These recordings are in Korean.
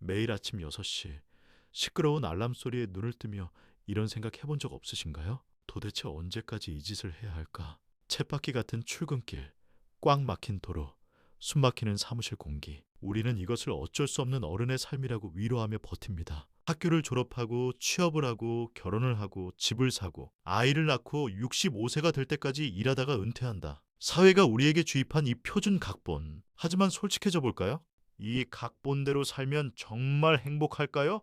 매일 아침 6시 시끄러운 알람 소리에 눈을 뜨며 이런 생각 해본 적 없으신가요? 도대체 언제까지 이 짓을 해야 할까? 쳇바퀴 같은 출근길, 꽉 막힌 도로, 숨막히는 사무실 공기. 우리는 이것을 어쩔 수 없는 어른의 삶이라고 위로하며 버팁니다. 학교를 졸업하고 취업을 하고 결혼을 하고 집을 사고 아이를 낳고 65세가 될 때까지 일하다가 은퇴한다. 사회가 우리에게 주입한 이 표준 각본. 하지만 솔직해져 볼까요? 이 각본대로 살면 정말 행복할까요?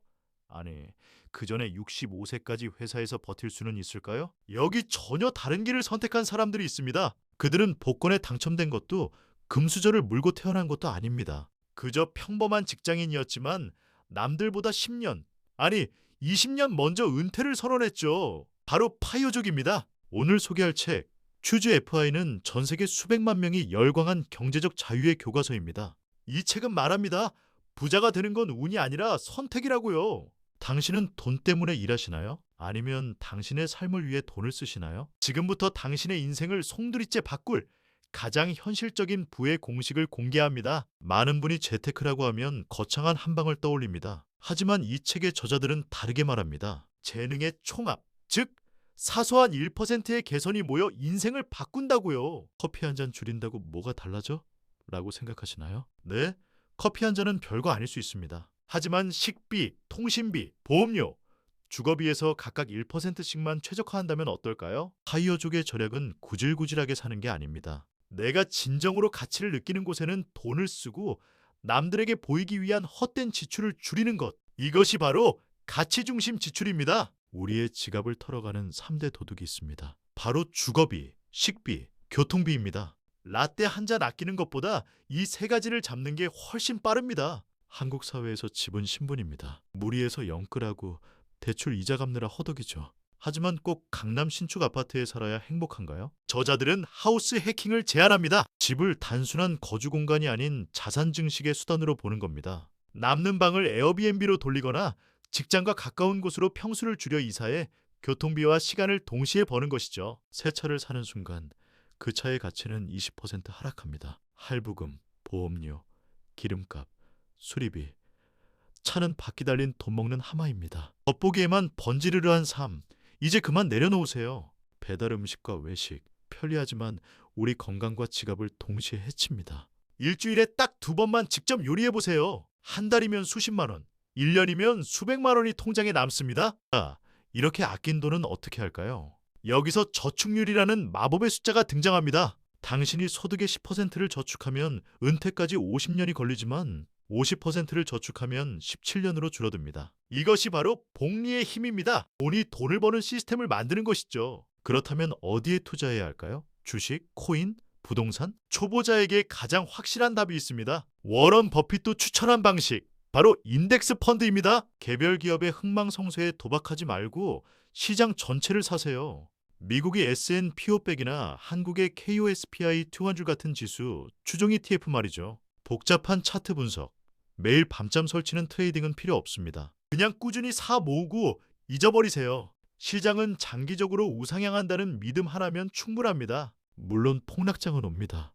아니, 그 전에 65세까지 회사에서 버틸 수는 있을까요? 여기 전혀 다른 길을 선택한 사람들이 있습니다. 그들은 복권에 당첨된 것도 금수저를 물고 태어난 것도 아닙니다. 그저 평범한 직장인이었지만 남들보다 10년, 아니 20년 먼저 은퇴를 선언했죠. 바로 파이어족입니다. 오늘 소개할 책 츄즈 FI는 전 세계 수백만 명이 열광한 경제적 자유의 교과서입니다. 이 책은 말합니다. 부자가 되는 건 운이 아니라 선택이라고요. 당신은 돈 때문에 일하시나요? 아니면 당신의 삶을 위해 돈을 쓰시나요? 지금부터 당신의 인생을 송두리째 바꿀 가장 현실적인 부의 공식을 공개합니다. 많은 분이 재테크라고 하면 거창한 한방을 떠올립니다. 하지만 이 책의 저자들은 다르게 말합니다. 재능의 총합, 즉 사소한 1%의 개선이 모여 인생을 바꾼다고요. 커피 한 잔 줄인다고 뭐가 달라져? 라고 생각하시나요? 네, 커피 한 잔은 별거 아닐 수 있습니다. 하지만 식비, 통신비, 보험료, 주거비에서 각각 1%씩만 최적화한다면 어떨까요? 파이어족의 절약은 구질구질하게 사는 게 아닙니다. 내가 진정으로 가치를 느끼는 곳에는 돈을 쓰고 남들에게 보이기 위한 헛된 지출을 줄이는 것. 이것이 바로 가치 중심 지출입니다. 우리의 지갑을 털어가는 3대 도둑이 있습니다. 바로 주거비, 식비, 교통비입니다. 라떼 한 잔 아끼는 것보다 이 세 가지를 잡는 게 훨씬 빠릅니다. 한국 사회에서 집은 신분입니다. 무리해서 영끌하고 대출 이자 갚느라 허덕이죠. 하지만 꼭 강남 신축 아파트에 살아야 행복한가요? 저자들은 하우스 해킹을 제안합니다. 집을 단순한 거주 공간이 아닌 자산 증식의 수단으로 보는 겁니다. 남는 방을 에어비앤비로 돌리거나 직장과 가까운 곳으로 평수를 줄여 이사해 교통비와 시간을 동시에 버는 것이죠. 새 차를 사는 순간 그 차의 가치는 20% 하락합니다. 할부금, 보험료, 기름값, 수리비. 차는 바퀴 달린 돈 먹는 하마입니다. 겉보기에만 번지르르한 삶, 이제 그만 내려놓으세요. 배달 음식과 외식, 편리하지만 우리 건강과 지갑을 동시에 해칩니다. 일주일에 딱 2번만 직접 요리해보세요. 한 달이면 수십만 원, 1년이면 수백만 원이 통장에 남습니다. 이렇게 아낀 돈은 어떻게 할까요? 여기서 저축률이라는 마법의 숫자가 등장합니다. 당신이 소득의 10%를 저축하면 은퇴까지 50년이 걸리지만 50%를 저축하면 17년으로 줄어듭니다. 이것이 바로 복리의 힘입니다. 돈이 돈을 버는 시스템을 만드는 것이죠. 그렇다면 어디에 투자해야 할까요? 주식, 코인, 부동산? 초보자에게 가장 확실한 답이 있습니다. 워런 버핏도 추천한 방식. 바로 인덱스 펀드입니다. 개별 기업의 흥망성쇠에 도박하지 말고 시장 전체를 사세요. 미국의 S&P 500이나 한국의 KOSPI 200 같은 지수, 추종 ETF 말이죠. 복잡한 차트 분석, 매일 밤잠 설치는 트레이딩은 필요 없습니다. 그냥 꾸준히 사 모으고 잊어버리세요. 시장은 장기적으로 우상향한다는 믿음 하나면 충분합니다. 물론 폭락장은 옵니다.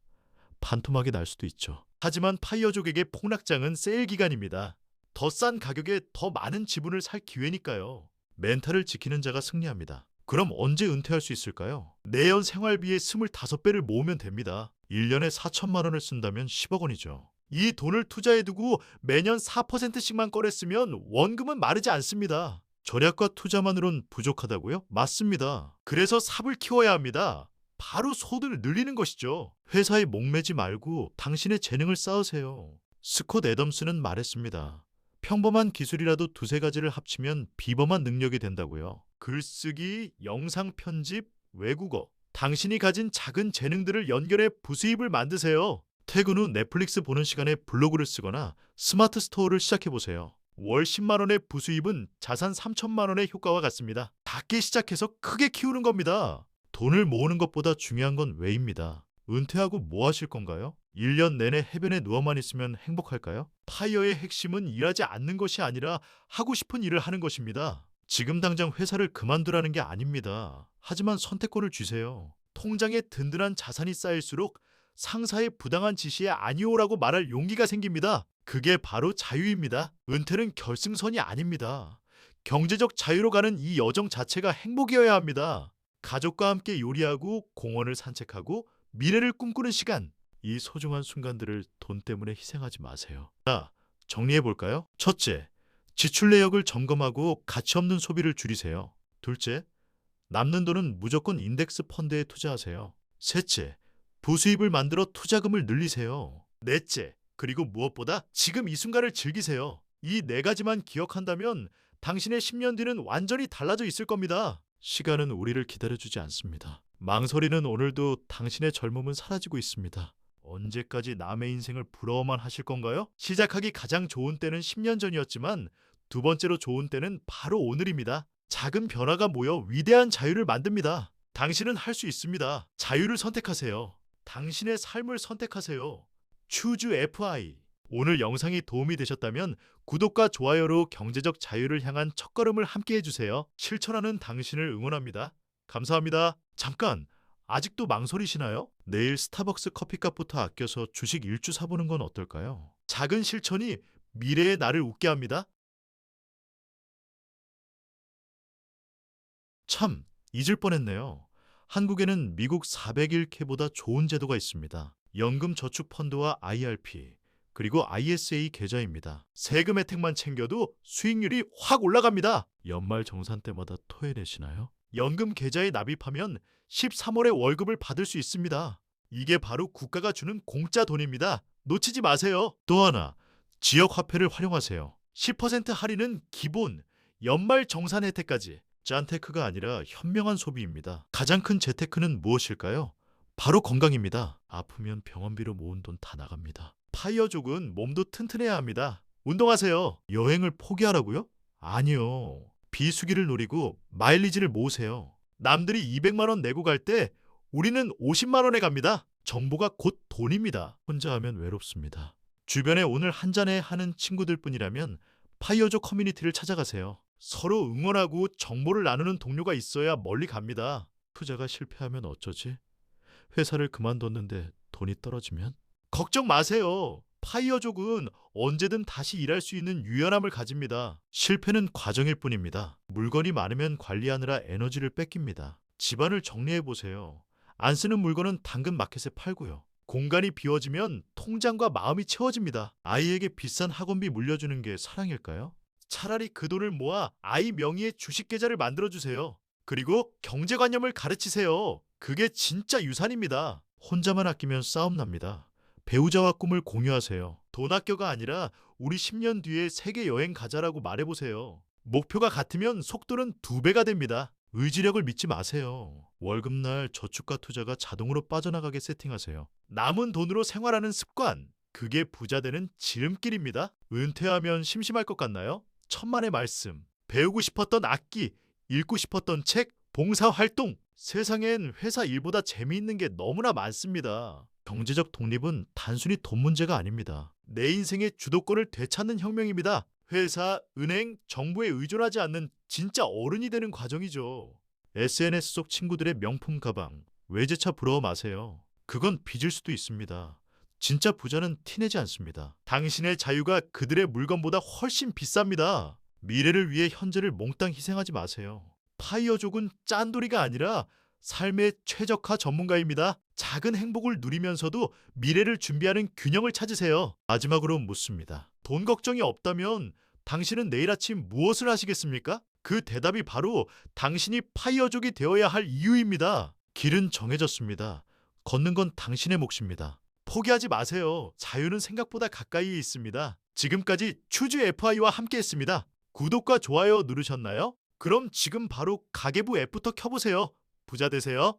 반토막이 날 수도 있죠. 하지만 파이어족에게 폭락장은 세일 기간입니다. 더 싼 가격에 더 많은 지분을 살 기회니까요. 멘탈을 지키는 자가 승리합니다. 그럼 언제 은퇴할 수 있을까요? 내연 생활비의 25배를 모으면 됩니다. 1년에 4천만 원을 쓴다면 10억 원이죠. 이 돈을 투자해두고 매년 4%씩만 꺼냈으면 원금은 마르지 않습니다. 절약과 투자만으론 부족하다고요? 맞습니다. 그래서 삽을 키워야 합니다. 바로 소득을 늘리는 것이죠. 회사에 목매지 말고 당신의 재능을 쌓으세요. 스콧 애덤스는 말했습니다. 평범한 기술이라도 2-3가지를 합치면 비범한 능력이 된다고요. 글쓰기, 영상 편집, 외국어. 당신이 가진 작은 재능들을 연결해 부수입을 만드세요. 퇴근 후 넷플릭스 보는 시간에 블로그를 쓰거나 스마트 스토어를 시작해보세요. 월 10만 원의 부수입은 자산 3천만 원의 효과와 같습니다. 작게 시작해서 크게 키우는 겁니다. 돈을 모으는 것보다 중요한 건 왜입니다. 은퇴하고 뭐 하실 건가요? 1년 내내 해변에 누워만 있으면 행복할까요? 파이어의 핵심은 일하지 않는 것이 아니라 하고 싶은 일을 하는 것입니다. 지금 당장 회사를 그만두라는 게 아닙니다. 하지만 선택권을 주세요. 통장에 든든한 자산이 쌓일수록 상사의 부당한 지시에 아니오라고 말할 용기가 생깁니다. 그게 바로 자유입니다. 은퇴는 결승선이 아닙니다. 경제적 자유로 가는 이 여정 자체가 행복이어야 합니다. 가족과 함께 요리하고 공원을 산책하고 미래를 꿈꾸는 시간. 이 소중한 순간들을 돈 때문에 희생하지 마세요. 자, 정리해 볼까요? 첫째, 지출 내역을 점검하고 가치 없는 소비를 줄이세요. 둘째, 남는 돈은 무조건 인덱스 펀드에 투자하세요. 셋째, 부수입을 만들어 투자금을 늘리세요. 넷째, 그리고 무엇보다 지금 이 순간을 즐기세요. 이 네 가지만 기억한다면 당신의 10년 뒤는 완전히 달라져 있을 겁니다. 시간은 우리를 기다려주지 않습니다. 망설이는 오늘도 당신의 젊음은 사라지고 있습니다. 언제까지 남의 인생을 부러워만 하실 건가요? 시작하기 가장 좋은 때는 10년 전이었지만 두 번째로 좋은 때는 바로 오늘입니다. 작은 변화가 모여 위대한 자유를 만듭니다. 당신은 할 수 있습니다. 자유를 선택하세요. 당신의 삶을 선택하세요. Choose FI. 오늘 영상이 도움이 되셨다면 구독과 좋아요로 경제적 자유를 향한 첫걸음을 함께 해주세요. 실천하는 당신을 응원합니다. 감사합니다. 잠깐! 아직도 망설이시나요? 내일 스타벅스 커피값부터 아껴서 주식 일주 사보는 건 어떨까요? 작은 실천이 미래의 나를 웃게 합니다. 참, 잊을 뻔했네요. 한국에는 미국 401k보다 좋은 제도가 있습니다. 연금저축펀드와 IRP, 그리고 ISA 계좌입니다. 세금 혜택만 챙겨도 수익률이 확 올라갑니다. 연말정산 때마다 토해내시나요? 연금 계좌에 납입하면 13월에 월급을 받을 수 있습니다. 이게 바로 국가가 주는 공짜 돈입니다. 놓치지 마세요. 또 하나, 지역화폐를 활용하세요. 10% 할인은 기본, 연말정산 혜택까지. 짠테크가 아니라 현명한 소비입니다. 가장 큰 재테크는 무엇일까요? 바로 건강입니다. 아프면 병원비로 모은 돈 다 나갑니다. 파이어족은 몸도 튼튼해야 합니다. 운동하세요. 여행을 포기하라고요? 아니요. 비수기를 노리고 마일리지를 모으세요. 남들이 200만 원 내고 갈 때 우리는 50만 원에 갑니다. 정보가 곧 돈입니다. 혼자 하면 외롭습니다. 주변에 오늘 한잔해 하는 친구들 뿐이라면 파이어족 커뮤니티를 찾아가세요. 서로 응원하고 정보를 나누는 동료가 있어야 멀리 갑니다. 투자가 실패하면 어쩌지? 회사를 그만뒀는데 돈이 떨어지면? 걱정 마세요. 파이어족은 언제든 다시 일할 수 있는 유연함을 가집니다. 실패는 과정일 뿐입니다. 물건이 많으면 관리하느라 에너지를 뺏깁니다. 집안을 정리해보세요. 안 쓰는 물건은 당근 마켓에 팔고요. 공간이 비워지면 통장과 마음이 채워집니다. 아이에게 비싼 학원비 물려주는 게 사랑일까요? 차라리 그 돈을 모아 아이 명의의 주식 계좌를 만들어주세요. 그리고 경제관념을 가르치세요. 그게 진짜 유산입니다. 혼자만 아끼면 싸움 납니다. 배우자와 꿈을 공유하세요. 돈 아껴가 아니라 우리 10년 뒤에 세계 여행 가자라고 말해보세요. 목표가 같으면 속도는 2배가 됩니다. 의지력을 믿지 마세요. 월급날 저축과 투자가 자동으로 빠져나가게 세팅하세요. 남은 돈으로 생활하는 습관, 그게 부자 되는 지름길입니다. 은퇴하면 심심할 것 같나요? 천만의 말씀. 배우고 싶었던 악기, 읽고 싶었던 책, 봉사활동. 세상엔 회사 일보다 재미있는 게 너무나 많습니다. 경제적 독립은 단순히 돈 문제가 아닙니다. 내 인생의 주도권을 되찾는 혁명입니다. 회사, 은행, 정부에 의존하지 않는 진짜 어른이 되는 과정이죠. SNS 속 친구들의 명품 가방, 외제차 부러워 마세요. 그건 빚일 수도 있습니다. 진짜 부자는 티내지 않습니다. 당신의 자유가 그들의 물건보다 훨씬 비쌉니다. 미래를 위해 현재를 몽땅 희생하지 마세요. 파이어족은 짠돌이가 아니라 삶의 최적화 전문가입니다. 작은 행복을 누리면서도 미래를 준비하는 균형을 찾으세요. 마지막으로 묻습니다. 돈 걱정이 없다면 당신은 내일 아침 무엇을 하시겠습니까? 그 대답이 바로 당신이 파이어족이 되어야 할 이유입니다. 길은 정해졌습니다. 걷는 건 당신의 몫입니다. 포기하지 마세요. 자유는 생각보다 가까이에 있습니다. 지금까지 추즈 FI와 함께했습니다. 구독과 좋아요 누르셨나요? 그럼 지금 바로 가계부 앱부터 켜보세요. 부자 되세요.